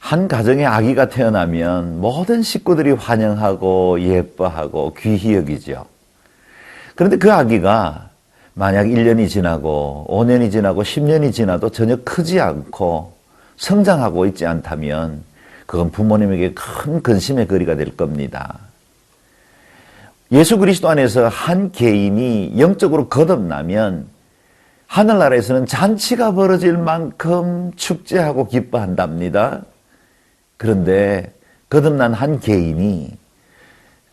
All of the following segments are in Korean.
한 가정에 아기가 태어나면 모든 식구들이 환영하고 예뻐하고 귀히 여기죠. 그런데 그 아기가 만약 1년이 지나고 5년이 지나고 10년이 지나도 전혀 크지 않고 성장하고 있지 않다면 그건 부모님에게 큰 근심의 거리가 될 겁니다. 예수 그리스도 안에서 한 개인이 영적으로 거듭나면 하늘나라에서는 잔치가 벌어질 만큼 축제하고 기뻐한답니다. 그런데 거듭난 한 개인이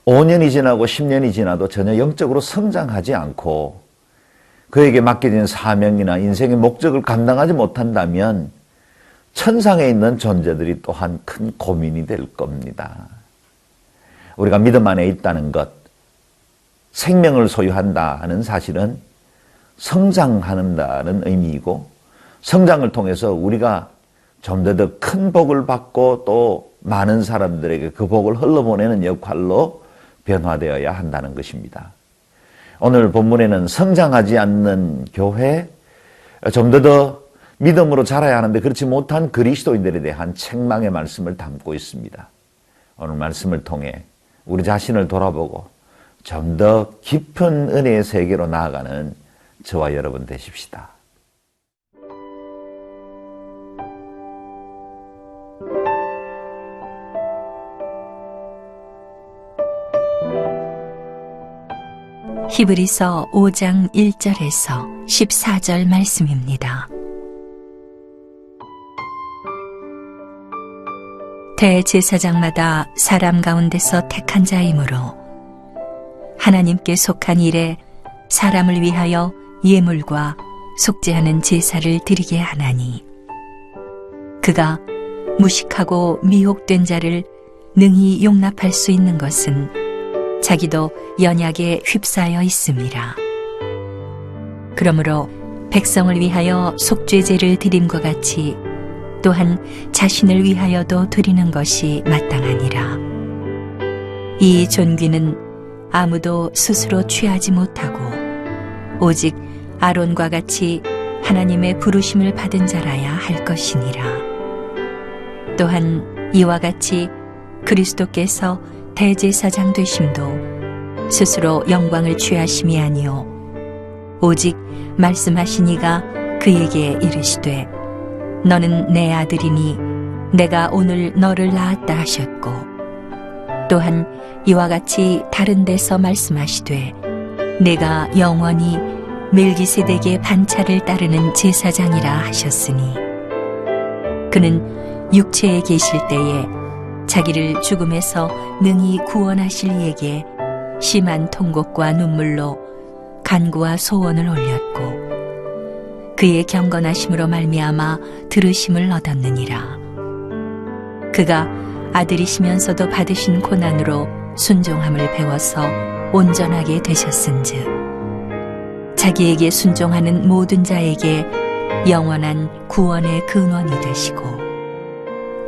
5년이 지나고 10년이 지나도 전혀 영적으로 성장하지 않고 그에게 맡겨진 사명이나 인생의 목적을 감당하지 못한다면 천상에 있는 존재들이 또한 큰 고민이 될 겁니다. 우리가 믿음 안에 있다는 것, 생명을 소유한다는 사실은 성장한다는 의미이고 성장을 통해서 우리가 좀 더 큰 복을 받고 또 많은 사람들에게 그 복을 흘러보내는 역할로 변화되어야 한다는 것입니다. 오늘 본문에는 성장하지 않는 교회, 좀 더 믿음으로 자라야 하는데 그렇지 못한 그리스도인들에 대한 책망의 말씀을 담고 있습니다. 오늘 말씀을 통해 우리 자신을 돌아보고 좀 더 깊은 은혜의 세계로 나아가는 저와 여러분 되십시다. 히브리서 5장 1절에서 14절 말씀입니다. 대제사장마다 사람 가운데서 택한 자이므로 하나님께 속한 일에 사람을 위하여 예물과 속죄하는 제사를 드리게 하나니 그가 무식하고 미혹된 자를 능히 용납할 수 있는 것은 자기도 연약에 휩싸여 있음이라. 그러므로 백성을 위하여 속죄제를 드림과 같이 또한 자신을 위하여도 드리는 것이 마땅하니라. 이 존귀는 아무도 스스로 취하지 못하고 오직 아론과 같이 하나님의 부르심을 받은 자라야 할 것이니라. 또한 이와 같이 그리스도께서 대제사장 되심도 스스로 영광을 취하심이 아니요 오직 말씀하신 이가 그에게 이르시되 너는 내 아들이니 내가 오늘 너를 낳았다 하셨고 또한 이와 같이 다른 데서 말씀하시되 내가 영원히 멜기세덱의 반차를 따르는 제사장이라 하셨으니 그는 육체에 계실 때에 자기를 죽음에서 능히 구원하실 이에게 심한 통곡과 눈물로 간구와 소원을 올렸고 그의 경건하심으로 말미암아 들으심을 얻었느니라. 그가 아들이시면서도 받으신 고난으로 순종함을 배워서 온전하게 되셨은즉 자기에게 순종하는 모든 자에게 영원한 구원의 근원이 되시고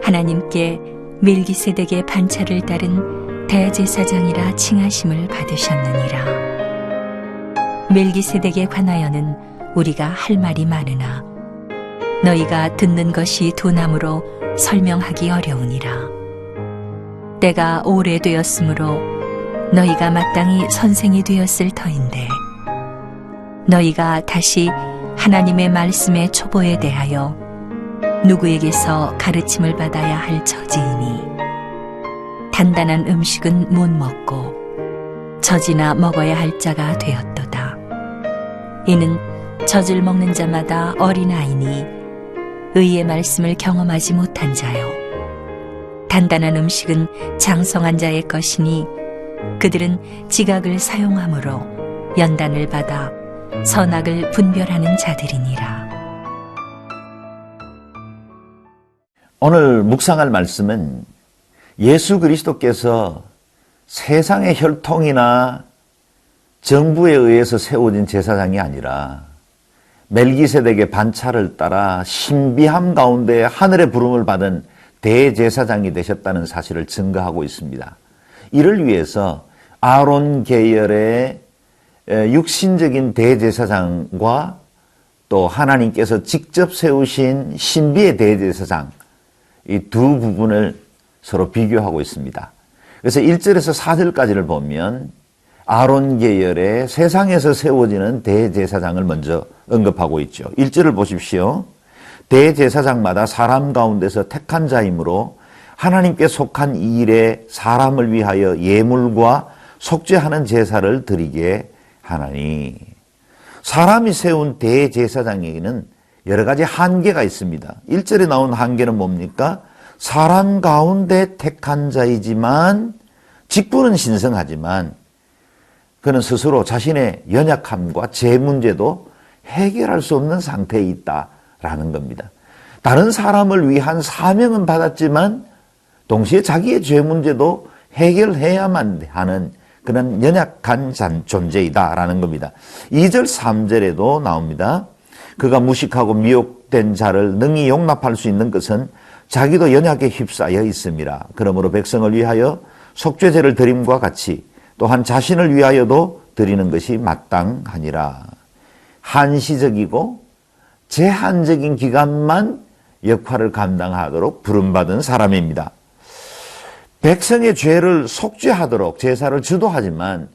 하나님께 멜기세덱의 반차를 따른 대제사장이라 칭하심을 받으셨느니라. 멜기세덱에 관하여는 우리가 할 말이 많으나 너희가 듣는 것이 둔함으로 설명하기 어려우니라. 때가 오래되었으므로 너희가 마땅히 선생이 되었을 터인데 너희가 다시 하나님의 말씀의 초보에 대하여 누구에게서 가르침을 받아야 할 처지이니 단단한 음식은 못 먹고 젖이나 먹어야 할 자가 되었도다. 이는 젖을 먹는 자마다 어린아이니 의의 말씀을 경험하지 못한 자요 단단한 음식은 장성한 자의 것이니 그들은 지각을 사용함으로 연단을 받아 선악을 분별하는 자들이니라. 오늘 묵상할 말씀은 예수 그리스도께서 세상의 혈통이나 정부에 의해서 세워진 제사장이 아니라 멜기세덱의 반차를 따라 신비함 가운데 하늘의 부름을 받은 대제사장이 되셨다는 사실을 증거하고 있습니다. 이를 위해서 아론 계열의 육신적인 대제사장과 또 하나님께서 직접 세우신 신비의 대제사장, 이 두 부분을 서로 비교하고 있습니다. 그래서 1절에서 4절까지를 보면 아론 계열의 세상에서 세워지는 대제사장을 먼저 언급하고 있죠. 1절을 보십시오. 대제사장마다 사람 가운데서 택한 자이므로 하나님께 속한 이 일에 사람을 위하여 예물과 속죄하는 제사를 드리게 하나니. 사람이 세운 대제사장에게는 여러 가지 한계가 있습니다. 1절에 나온 한계는 뭡니까? 사람 가운데 택한 자이지만 직분은 신성하지만 그는 스스로 자신의 연약함과 죄 문제도 해결할 수 없는 상태에 있다라는 겁니다. 다른 사람을 위한 사명은 받았지만 동시에 자기의 죄 문제도 해결해야만 하는 그런 연약한 존재이다라는 겁니다. 2절 3절에도 나옵니다. 그가 무식하고 미혹된 자를 능히 용납할 수 있는 것은 자기도 연약에 휩싸여 있음이라. 그러므로 백성을 위하여 속죄제를 드림과 같이 또한 자신을 위하여도 드리는 것이 마땅하니라. 한시적이고 제한적인 기간만 역할을 감당하도록 부름받은 사람입니다. 백성의 죄를 속죄하도록 제사를 주도하지만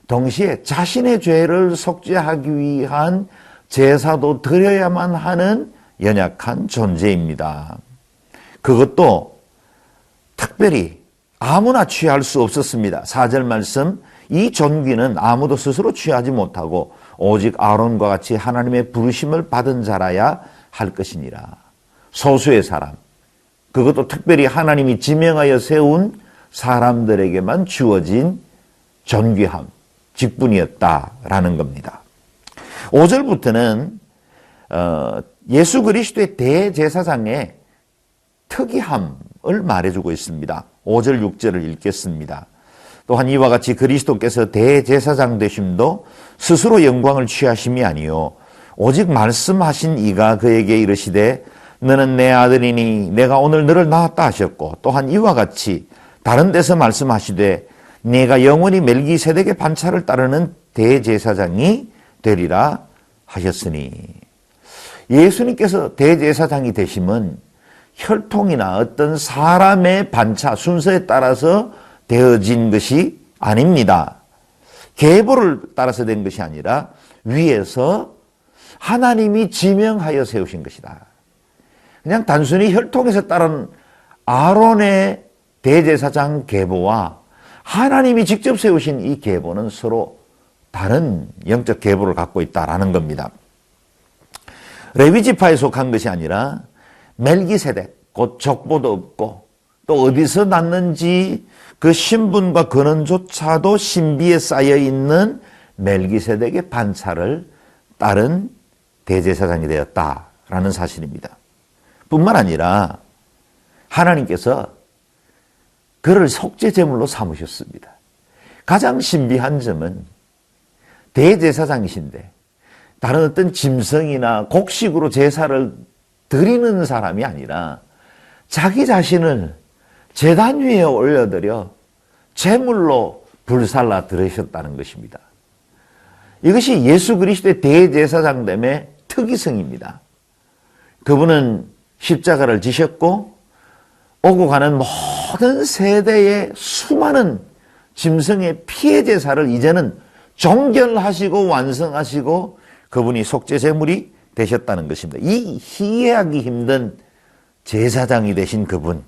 동시에 자신의 죄를 속죄하기 위한 제사도 드려야만 하는 연약한 존재입니다. 그것도 특별히 아무나 취할 수 없었습니다. 4절 말씀, 이 존귀는 아무도 스스로 취하지 못하고 오직 아론과 같이 하나님의 부르심을 받은 자라야 할 것이니라. 소수의 사람, 그것도 특별히 하나님이 지명하여 세운 사람들에게만 주어진 존귀함, 직분이었다라는 겁니다. 5절부터는 예수 그리스도의 대제사장의 특이함을 말해주고 있습니다. 5절 6절을 읽겠습니다. 또한 이와 같이 그리스도께서 대제사장 되심도 스스로 영광을 취하심이 아니요 오직 말씀하신 이가 그에게 이르시되 너는 내 아들이니 내가 오늘 너를 낳았다 하셨고 또한 이와 같이 다른 데서 말씀하시되 네가 영원히 멜기세덱의 반차를 따르는 대제사장이 되리라 하셨으니. 예수님께서 대제사장이 되심은 혈통이나 어떤 사람의 반차 순서에 따라서 되어진 것이 아닙니다. 계보를 따라서 된 것이 아니라 위에서 하나님이 지명하여 세우신 것이다. 그냥 단순히 혈통에서 따른 아론의 대제사장 계보와 하나님이 직접 세우신 이 계보는 서로 다른 영적 계보를 갖고 있다라는 겁니다. 레위 지파에 속한 것이 아니라 멜기세덱, 곧 족보도 없고 또 어디서 났는지 그 신분과 근원조차도 신비에 쌓여 있는 멜기세덱의 반차를 따른 대제사장이 되었다라는 사실입니다. 뿐만 아니라 하나님께서 그를 속죄제물로 삼으셨습니다. 가장 신비한 점은 대제사장이신데 다른 어떤 짐승이나 곡식으로 제사를 드리는 사람이 아니라 자기 자신을 제단 위에 올려드려 제물로 불살라 드리셨다는 것입니다. 이것이 예수 그리스도의 대제사장됨의 특이성입니다. 그분은 십자가를 지셨고 오고 가는 모든 세대의 수많은 짐승의 피해 제사를 이제는 종결하시고 완성하시고 그분이 속죄제물이 되셨다는 것입니다. 이 이해하기 힘든 제사장이 되신 그분,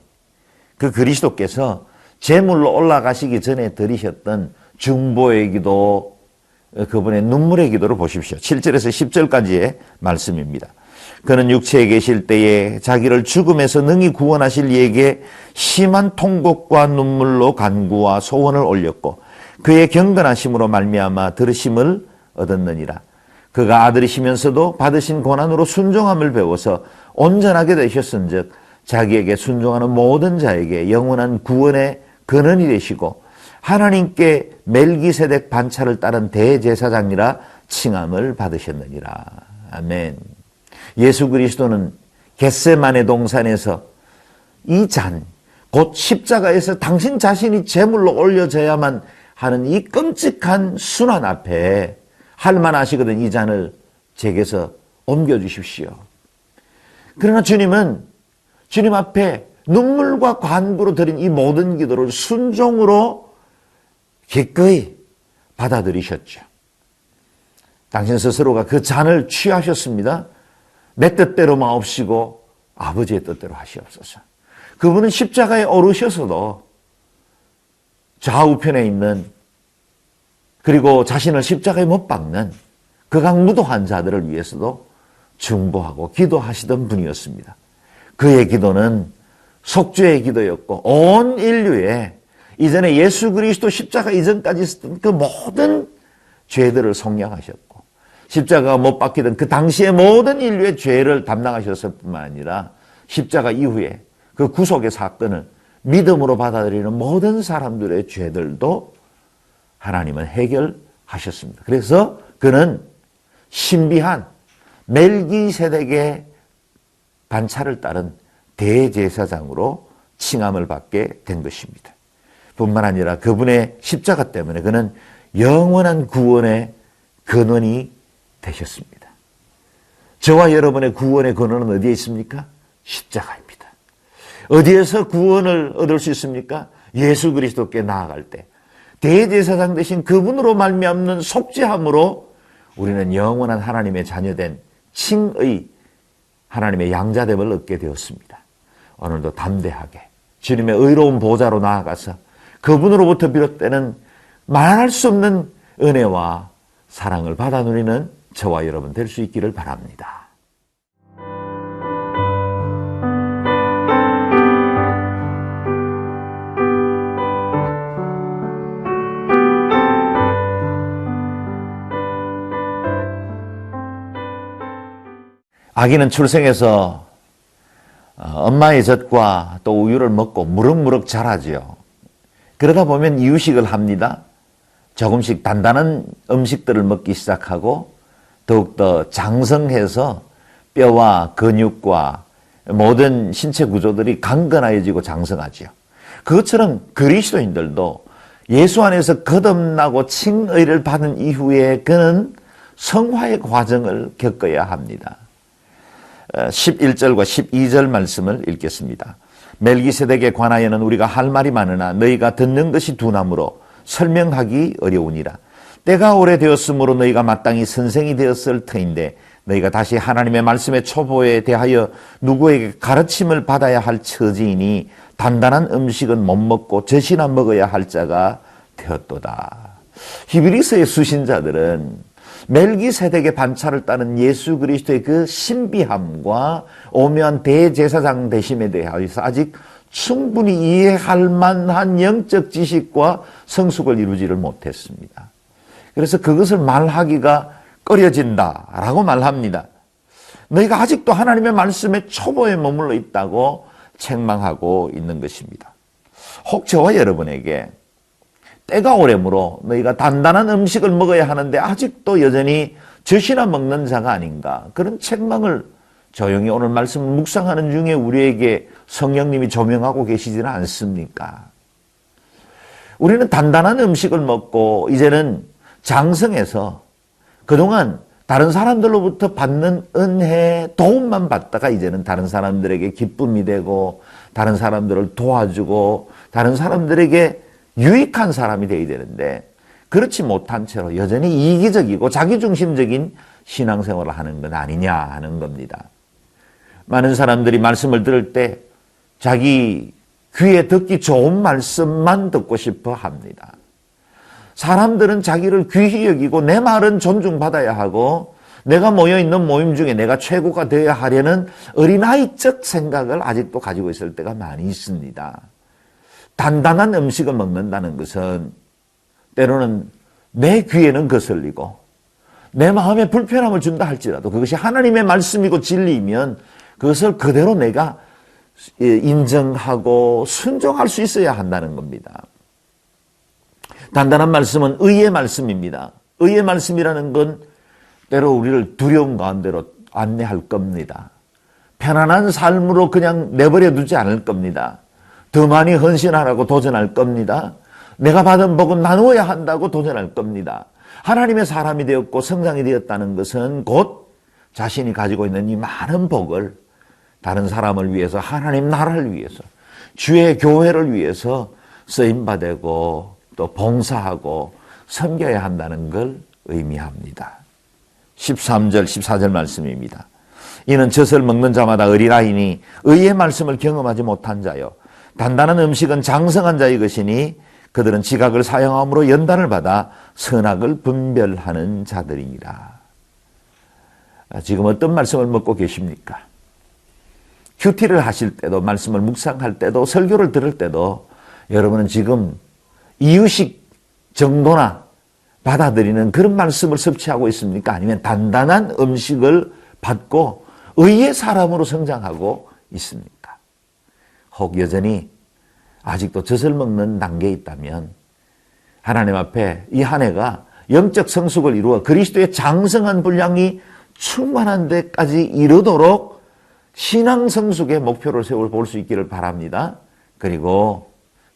그 그리스도께서 제물로 올라가시기 전에 드리셨던 중보의 기도, 그분의 눈물의 기도를 보십시오. 7절에서 10절까지의 말씀입니다. 그는 육체에 계실 때에 자기를 죽음에서 능히 구원하실 이에게 심한 통곡과 눈물로 간구와 소원을 올렸고 그의 경건하심으로 말미암아 들으심을 얻었느니라. 그가 아들이시면서도 받으신 고난으로 순종함을 배워서 온전하게 되셨은즉 자기에게 순종하는 모든 자에게 영원한 구원의 근원이 되시고 하나님께 멜기세덱 반차를 따른 대제사장이라 칭함을 받으셨느니라. 아멘. 예수 그리스도는 겟세마네 동산에서 이 잔, 곧 십자가에서 당신 자신이 제물로 올려져야만 하는 이 끔찍한 순환 앞에 할만하시거든 이 잔을 제게서 옮겨주십시오. 그러나 주님은 주님 앞에 눈물과 간구로 드린 이 모든 기도를 순종으로 기꺼이 받아들이셨죠. 당신 스스로가 그 잔을 취하셨습니다. 내 뜻대로 마옵시고 아버지의 뜻대로 하시옵소서. 그분은 십자가에 오르셔서도 좌우편에 있는 그리고 자신을 십자가에 못 박는 극악무도한 자들을 위해서도 중보하고 기도하시던 분이었습니다. 그의 기도는 속죄의 기도였고 온 인류의 이전에 예수 그리스도 십자가 이전까지 있었던 그 모든 죄들을 속량하셨고 십자가가 못 박히던 그 당시의 모든 인류의 죄를 담당하셨을 뿐만 아니라 십자가 이후에 그 구속의 사건을 믿음으로 받아들이는 모든 사람들의 죄들도 하나님은 해결하셨습니다. 그래서 그는 신비한 멜기세덱의 반차를 따른 대제사장으로 칭함을 받게 된 것입니다. 뿐만 아니라 그분의 십자가 때문에 그는 영원한 구원의 근원이 되셨습니다. 저와 여러분의 구원의 근원은 어디에 있습니까? 십자가입니다. 어디에서 구원을 얻을 수 있습니까? 예수 그리스도께 나아갈 때 대제사장 되신 그분으로 말미암는 속죄함으로 우리는 영원한 하나님의 자녀된 칭의 하나님의 양자됨을 얻게 되었습니다. 오늘도 담대하게 주님의 의로운 보좌로 나아가서 그분으로부터 비롯되는 말할 수 없는 은혜와 사랑을 받아 누리는 저와 여러분 될 수 있기를 바랍니다. 아기는 출생해서 엄마의 젖과 또 우유를 먹고 무럭무럭 자라죠. 그러다 보면 이유식을 합니다. 조금씩 단단한 음식들을 먹기 시작하고 더욱더 장성해서 뼈와 근육과 모든 신체 구조들이 강건해지고 장성하죠. 그것처럼 그리스도인들도 예수 안에서 거듭나고 칭의를 받은 이후에 그는 성화의 과정을 겪어야 합니다. 11절과 12절 말씀을 읽겠습니다. 멜기세덱에 관하여는 우리가 할 말이 많으나 너희가 듣는 것이 둔함으로 설명하기 어려우니라. 때가 오래되었으므로 너희가 마땅히 선생이 되었을 터인데 너희가 다시 하나님의 말씀의 초보에 대하여 누구에게 가르침을 받아야 할 처지이니 단단한 음식은 못 먹고 젖이나 먹어야 할 자가 되었도다. 히브리서의 수신자들은 멜기세덱의 반차를 따른 예수 그리스도의 그 신비함과 오묘한 대제사장 되심에 대해서 아직 충분히 이해할 만한 영적 지식과 성숙을 이루지를 못했습니다. 그래서 그것을 말하기가 꺼려진다라고 말합니다. 너희가 아직도 하나님의 말씀의 초보에 머물러 있다고 책망하고 있는 것입니다. 혹 저와 여러분에게 때가 오래므로 너희가 단단한 음식을 먹어야 하는데 아직도 여전히 젖이나 먹는 자가 아닌가, 그런 책망을 조용히 오늘 말씀을 묵상하는 중에 우리에게 성령님이 조명하고 계시지는 않습니까? 우리는 단단한 음식을 먹고 이제는 장성해서 그동안 다른 사람들로부터 받는 은혜, 도움만 받다가 이제는 다른 사람들에게 기쁨이 되고 다른 사람들을 도와주고 다른 사람들에게 유익한 사람이 되어야 되는데 그렇지 못한 채로 여전히 이기적이고 자기중심적인 신앙생활을 하는 건 아니냐 하는 겁니다. 많은 사람들이 말씀을 들을 때 자기 귀에 듣기 좋은 말씀만 듣고 싶어 합니다. 사람들은 자기를 귀히 여기고 내 말은 존중받아야 하고 내가 모여있는 모임 중에 내가 최고가 되어야 하려는 어린아이적 생각을 아직도 가지고 있을 때가 많이 있습니다. 단단한 음식을 먹는다는 것은 때로는 내 귀에는 거슬리고 내 마음에 불편함을 준다 할지라도 그것이 하나님의 말씀이고 진리이면 그것을 그대로 내가 인정하고 순종할 수 있어야 한다는 겁니다. 단단한 말씀은 의의 말씀입니다. 의의 말씀이라는 건 때로 우리를 두려움 가운데로 안내할 겁니다. 편안한 삶으로 그냥 내버려 두지 않을 겁니다. 더 많이 헌신하라고 도전할 겁니다. 내가 받은 복은 나누어야 한다고 도전할 겁니다. 하나님의 사람이 되었고 성장이 되었다는 것은 곧 자신이 가지고 있는 이 많은 복을 다른 사람을 위해서, 하나님 나라를 위해서, 주의 교회를 위해서 쓰임받고 또 봉사하고 섬겨야 한다는 걸 의미합니다. 13절, 14절 말씀입니다. 이는 젖을 먹는 자마다 어린아이니 의의 말씀을 경험하지 못한 자요. 단단한 음식은 장성한 자의 것이니 그들은 지각을 사용함으로 연단을 받아 선악을 분별하는 자들이니라. 지금 어떤 말씀을 먹고 계십니까? 큐티를 하실 때도, 말씀을 묵상할 때도, 설교를 들을 때도 여러분은 지금 이유식 정도나 받아들이는 그런 말씀을 섭취하고 있습니까? 아니면 단단한 음식을 받고 의의 사람으로 성장하고 있습니까? 혹 여전히 아직도 젖을 먹는 단계에 있다면 하나님 앞에 이 한 해가 영적 성숙을 이루어 그리스도의 장성한 분량이 충만한 데까지 이르도록 신앙 성숙의 목표를 세워 볼 수 있기를 바랍니다. 그리고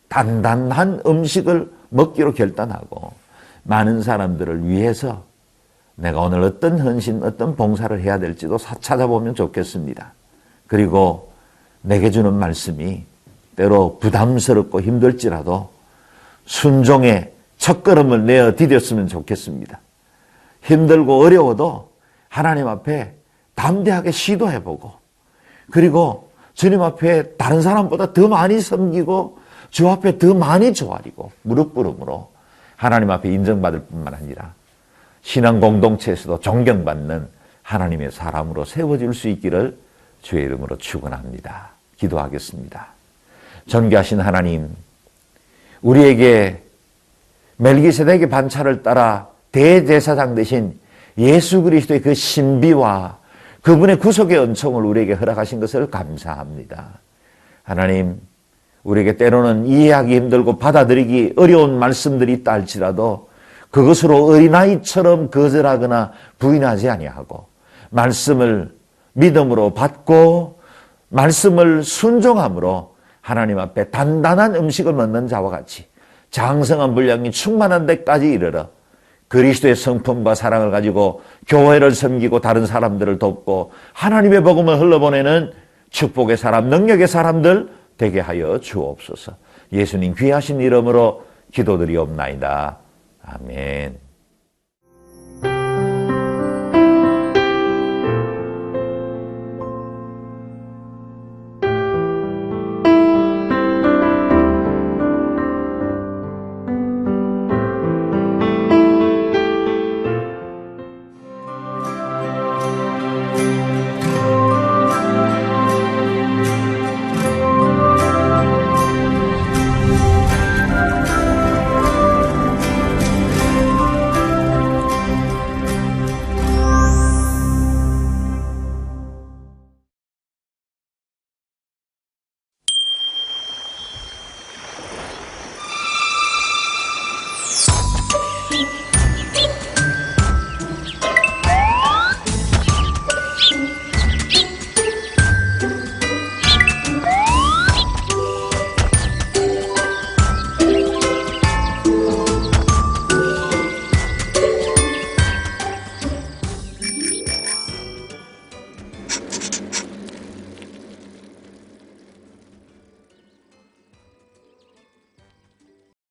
단단한 음식을 먹기로 결단하고 많은 사람들을 위해서 내가 오늘 어떤 헌신, 어떤 봉사를 해야 될지도 찾아보면 좋겠습니다. 그리고 내게 주는 말씀이 때로 부담스럽고 힘들지라도 순종의 첫걸음을 내어 디뎠으면 좋겠습니다. 힘들고 어려워도 하나님 앞에 담대하게 시도해보고, 그리고 주님 앞에 다른 사람보다 더 많이 섬기고 주 앞에 더 많이 조아리고 무릎 꿇음으로 하나님 앞에 인정받을 뿐만 아니라 신앙 공동체에서도 존경받는 하나님의 사람으로 세워질 수 있기를 주의 이름으로 축원합니다. 기도하겠습니다. 존귀하신 하나님, 우리에게 멜기세덱의 반차를 따라 대제사장 되신 예수 그리스도의 그 신비와 그분의 구속의 은총을 우리에게 허락하신 것을 감사합니다. 하나님, 우리에게 때로는 이해하기 힘들고 받아들이기 어려운 말씀들이 있다 할지라도 그것으로 어린아이처럼 거절하거나 부인하지 아니하고 말씀을 믿음으로 받고 말씀을 순종함으로 하나님 앞에 단단한 음식을 먹는 자와 같이 장성한 분량이 충만한 데까지 이르러 그리스도의 성품과 사랑을 가지고 교회를 섬기고 다른 사람들을 돕고 하나님의 복음을 흘러보내는 축복의 사람, 능력의 사람들 되게 하여 주옵소서. 예수님 귀하신 이름으로 기도드리옵나이다. 아멘.